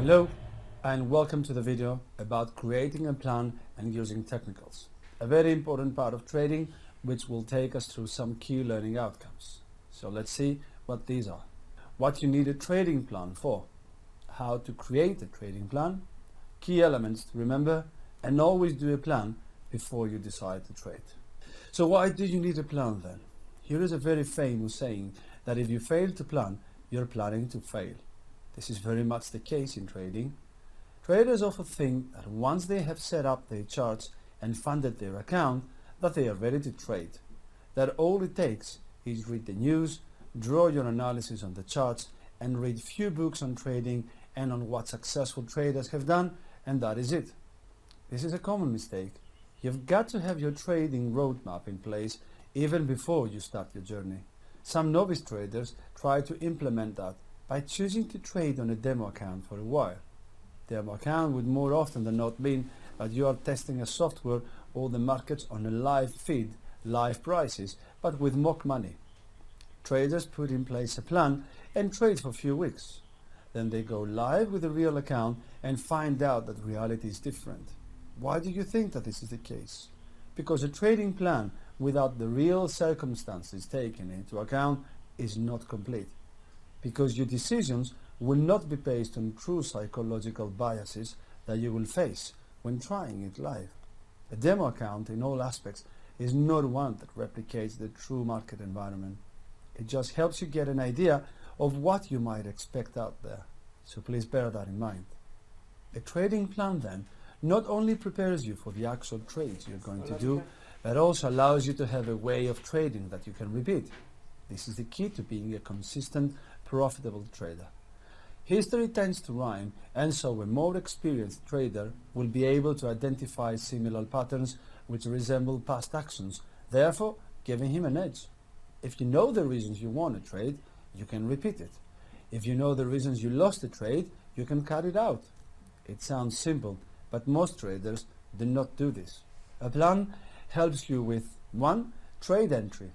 Hello and welcome to the video about creating a plan and using technicals. A very important part of trading which will take us through some key learning outcomes. So let's see what these are. What you need a trading plan for, how to create a trading plan, key elements to remember, and always do a plan before you decide to trade. So why do you need a plan then? Here is a very famous saying that if you fail to plan, you're planning to fail. This is very much the case in trading. Traders often think that once they have set up their charts and funded their account, that they are ready to trade. That all it takes is read the news, draw your analysis on the charts, and read few books on trading and on what successful traders have done, and that is it. This is a common mistake. You've got to have your trading roadmap in place even before you start your journey. Some novice traders try to implement that by choosing to trade on a demo account for a while. Demo account would more often than not mean that you are testing a software or the markets on a live feed, live prices, but with mock money. Traders put in place a plan and trade for a few weeks. Then they go live with a real account and find out that reality is different. Why do you think that this is the case? Because a trading plan without the real circumstances taken into account is not complete. Because your decisions will not be based on true psychological biases that you will face when trying it live. A demo account in all aspects is not one that replicates the true market environment. It just helps you get an idea of what you might expect out there. So please bear that in mind. A trading plan then not only prepares you for the actual trades you're going to do, but also allows you to have a way of trading that you can repeat. This is the key to being a consistent, profitable trader. History tends to rhyme, and so a more experienced trader will be able to identify similar patterns which resemble past actions, therefore giving him an edge. If you know the reasons you want to trade, you can repeat it. If you know the reasons you lost the trade, you can cut it out. It sounds simple, but most traders do not do this. A plan helps you with 1. Trade entry.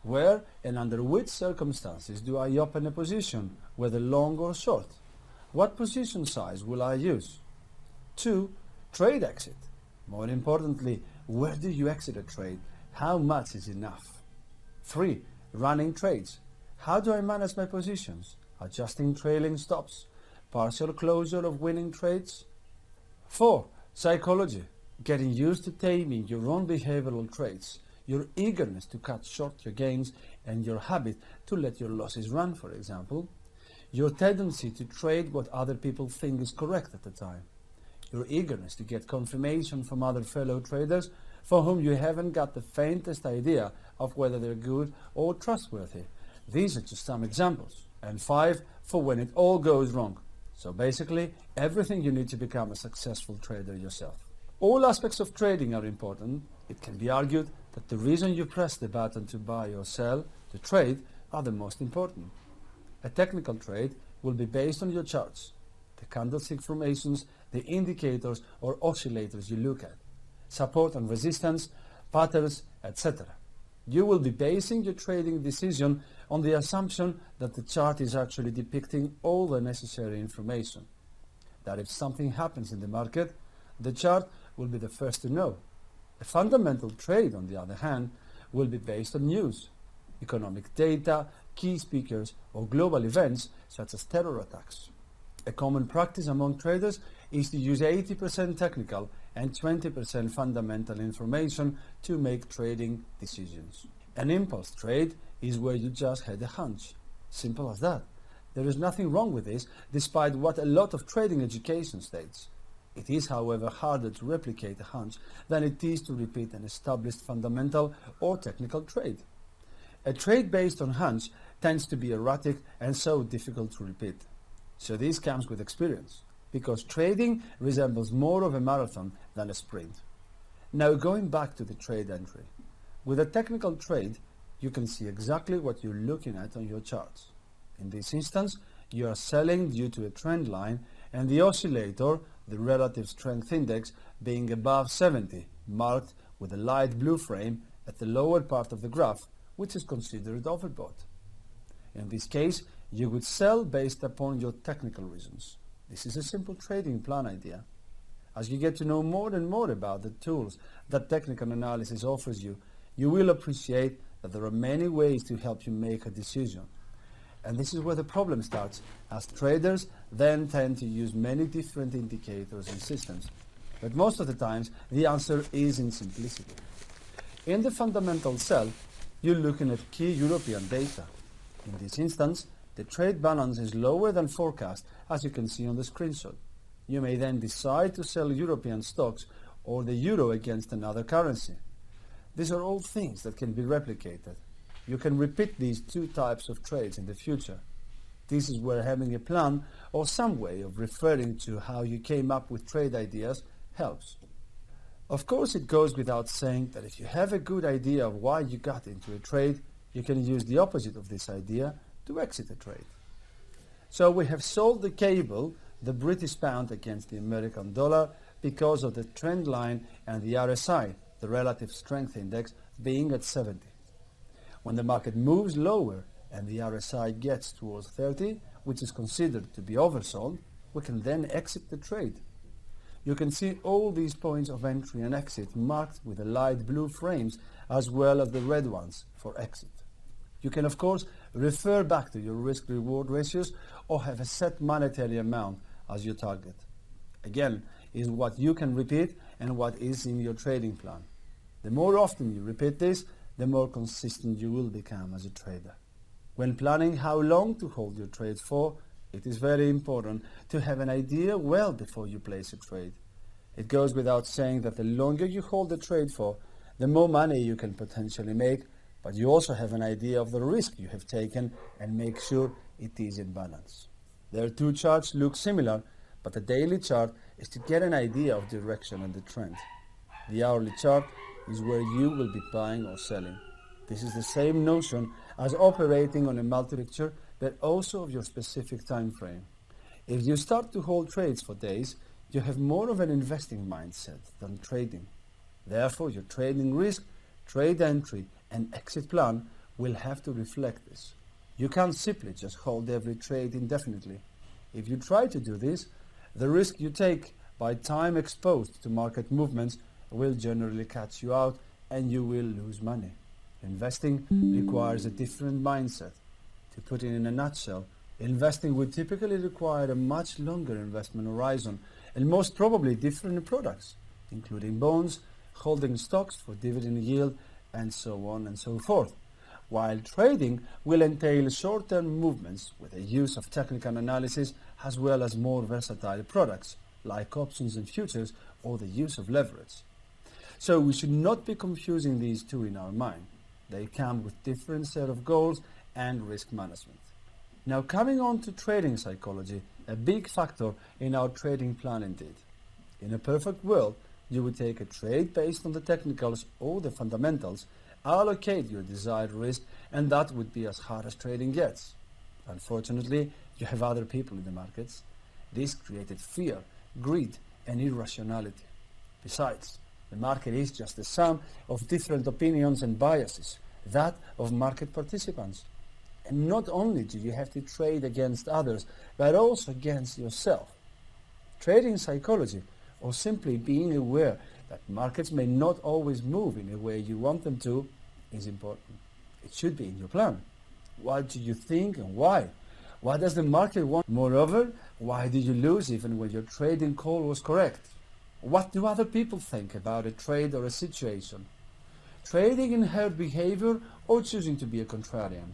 Where and under which circumstances do I open a position, whether long or short? What position size will I use? 2. Trade exit. More importantly, where do you exit a trade? How much is enough? 3. Running trades. How do I manage my positions? Adjusting trailing stops. Partial closure of winning trades. 4. Psychology. Getting used to taming your own behavioral traits. Your eagerness to cut short your gains and your habit to let your losses run, for example. Your tendency to trade what other people think is correct at the time. Your eagerness to get confirmation from other fellow traders for whom you haven't got the faintest idea of whether they're good or trustworthy. These are just some examples. And 5, for when it all goes wrong. So basically, everything you need to become a successful trader yourself. All aspects of trading are important. It can be argued that the reason you press the button to buy or sell, to trade, are the most important. A technical trade will be based on your charts, the candlestick formations, the indicators or oscillators you look at, support and resistance, patterns, etc. You will be basing your trading decision on the assumption that the chart is actually depicting all the necessary information. That if something happens in the market, the chart will be the first to know. A fundamental trade, on the other hand, will be based on news, economic data, key speakers, or global events such as terror attacks. A common practice among traders is to use 80% technical and 20% fundamental information to make trading decisions. An impulse trade is where you just had a hunch. Simple as that. There is nothing wrong with this, despite what a lot of trading education states. It is, however, harder to replicate a hunch than it is to repeat an established fundamental or technical trade. A trade based on hunch tends to be erratic and so difficult to repeat. So this comes with experience, because trading resembles more of a marathon than a sprint. Now going back to the trade entry. With a technical trade, you can see exactly what you're looking at on your charts. In this instance, you are selling due to a trend line and the oscillator, the relative strength index, being above 70, marked with a light blue frame at the lower part of the graph, which is considered overbought. In this case, you would sell based upon your technical reasons. This is a simple trading plan idea. As you get to know more and more about the tools that technical analysis offers you, you will appreciate that there are many ways to help you make a decision. And this is where the problem starts, as traders then tend to use many different indicators and systems. But most of the times, the answer is in simplicity. In the fundamental cell, you're looking at key European data. In this instance, the trade balance is lower than forecast, as you can see on the screenshot. You may then decide to sell European stocks or the euro against another currency. These are all things that can be replicated. You can repeat these two types of trades in the future. This is where having a plan or some way of referring to how you came up with trade ideas helps. Of course, it goes without saying that if you have a good idea of why you got into a trade, you can use the opposite of this idea to exit a trade. So we have solved the cable, the British pound against the American dollar, because of the trend line and the RSI, the relative strength index, being at 70. When the market moves lower and the RSI gets towards 30, which is considered to be oversold, we can then exit the trade. You can see all these points of entry and exit marked with the light blue frames as well as the red ones for exit. You can of course refer back to your risk-reward ratios or have a set monetary amount as your target. Again, is what you can repeat and what is in your trading plan. The more often you repeat this, the more consistent you will become as a trader. When planning how long to hold your trades for, it is very important to have an idea well before you place a trade. It goes without saying that the longer you hold the trade for, the more money you can potentially make, but you also have an idea of the risk you have taken and make sure it is in balance. Their two charts look similar, but the daily chart is to get an idea of direction and the trend. The hourly chart is where you will be buying or selling. This is the same notion as operating on a multi-picture, but also of your specific time frame. If you start to hold trades for days, you have more of an investing mindset than trading. Therefore, your trading risk, trade entry, and exit plan will have to reflect this. You can't simply just hold every trade indefinitely. If you try to do this, the risk you take by time exposed to market movements will generally catch you out and you will lose money. Investing requires a different mindset. To put it in a nutshell, investing would typically require a much longer investment horizon and most probably different products, including bonds, holding stocks for dividend yield, and so on and so forth. While trading will entail short-term movements with the use of technical analysis as well as more versatile products like options and futures or the use of leverage. So we should not be confusing these two in our mind. They come with different set of goals and risk management. Now coming on to trading psychology, a big factor in our trading plan indeed. In a perfect world, you would take a trade based on the technicals or the fundamentals, allocate your desired risk, and that would be as hard as trading gets. Unfortunately, you have other people in the markets. This created fear, greed, and irrationality. Besides, the market is just the sum of different opinions and biases, that of market participants. And not only do you have to trade against others, but also against yourself. Trading psychology, or simply being aware that markets may not always move in a way you want them to, is important. It should be in your plan. What do you think and why? What does the market want? Moreover, why did you lose even when your trading call was correct? What do other people think about a trade or a situation? Trading in herd behavior or choosing to be a contrarian?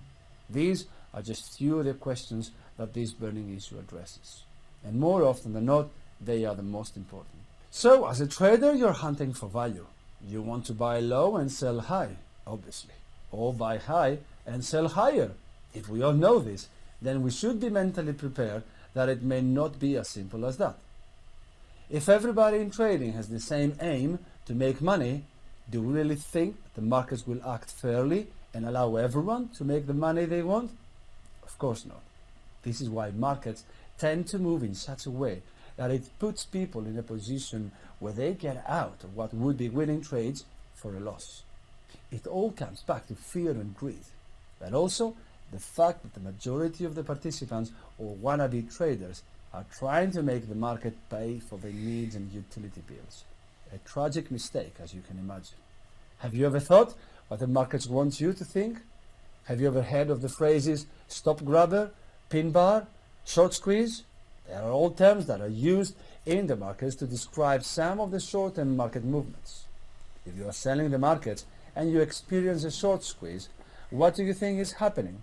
These are just few of the questions that this burning issue addresses. And more often than not, they are the most important. So, as a trader, you're hunting for value. You want to buy low and sell high, obviously. Or buy high and sell higher. If we all know this, then we should be mentally prepared that it may not be as simple as that. If everybody in trading has the same aim to make money, do we really think that the markets will act fairly and allow everyone to make the money they want? Of course not. This is why markets tend to move in such a way that it puts people in a position where they get out of what would be winning trades for a loss. It all comes back to fear and greed, but also the fact that the majority of the participants or wannabe traders are trying to make the market pay for their needs and utility bills. A tragic mistake, as you can imagine. Have you ever thought what the markets want you to think? Have you ever heard of the phrases stop grabber, pin bar, short squeeze? They are all terms that are used in the markets to describe some of the short-term market movements. If you are selling the market and you experience a short squeeze, what do you think is happening?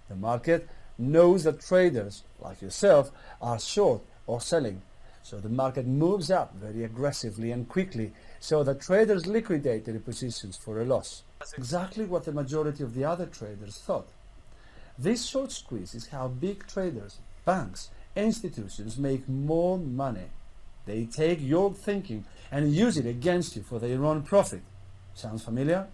The market knows that traders like yourself are short or selling, so the market moves up very aggressively and quickly so that traders liquidate their positions for a loss. That's exactly what the majority of the other traders thought. This short squeeze is how big traders, banks, institutions make more money. They take your thinking and use it against you for their own profit. Sounds familiar?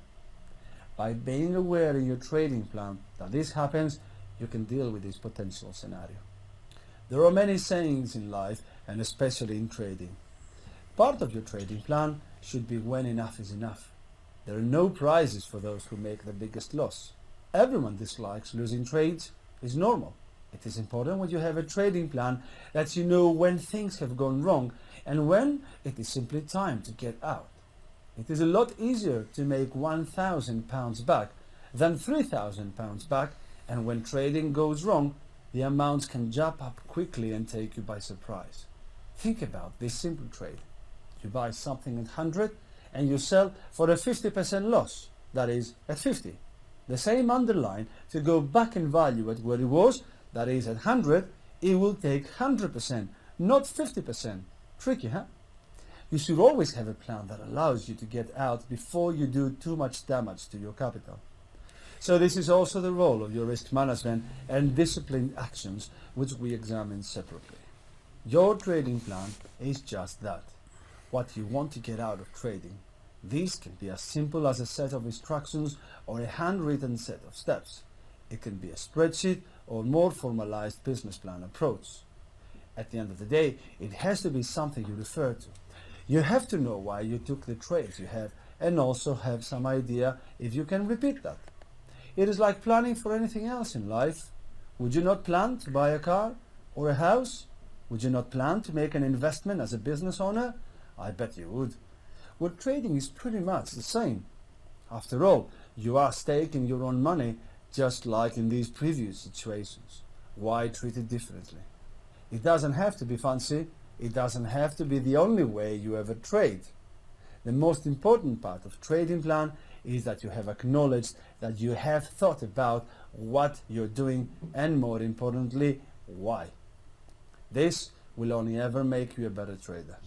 By being aware in your trading plan that this happens, you can deal with this potential scenario. There are many sayings in life, and especially in trading. Part of your trading plan should be when enough is enough. There are no prizes for those who make the biggest loss. Everyone dislikes losing trades. It's normal. It is important when you have a trading plan that you know when things have gone wrong and when it is simply time to get out. It is a lot easier to make £1,000 back than £3,000 back, and when trading goes wrong, the amounts can jump up quickly and take you by surprise. Think about this simple trade. You buy something at 100 and you sell for a 50% loss, that is at 50. The same underline to go back in value at where it was, that is at 100, it will take 100%, not 50%. Tricky, huh? You should always have a plan that allows you to get out before you do too much damage to your capital. So this is also the role of your risk management and disciplined actions, which we examine separately. Your trading plan is just that, what you want to get out of trading. These can be as simple as a set of instructions or a handwritten set of steps. It can be a spreadsheet or more formalized business plan approach. At the end of the day, it has to be something you refer to. You have to know why you took the trades you have and also have some idea if you can repeat that. It is like planning for anything else in life. Would you not plan to buy a car or a house? Would you not plan to make an investment as a business owner? I bet you would. Well, trading is pretty much the same. After all, you are staking your own money just like in these previous situations. Why treat it differently? It doesn't have to be fancy. It doesn't have to be the only way you ever trade. The most important part of trading plan is that you have acknowledged that you have thought about what you're doing and, more importantly, why. This will only ever make you a better trader.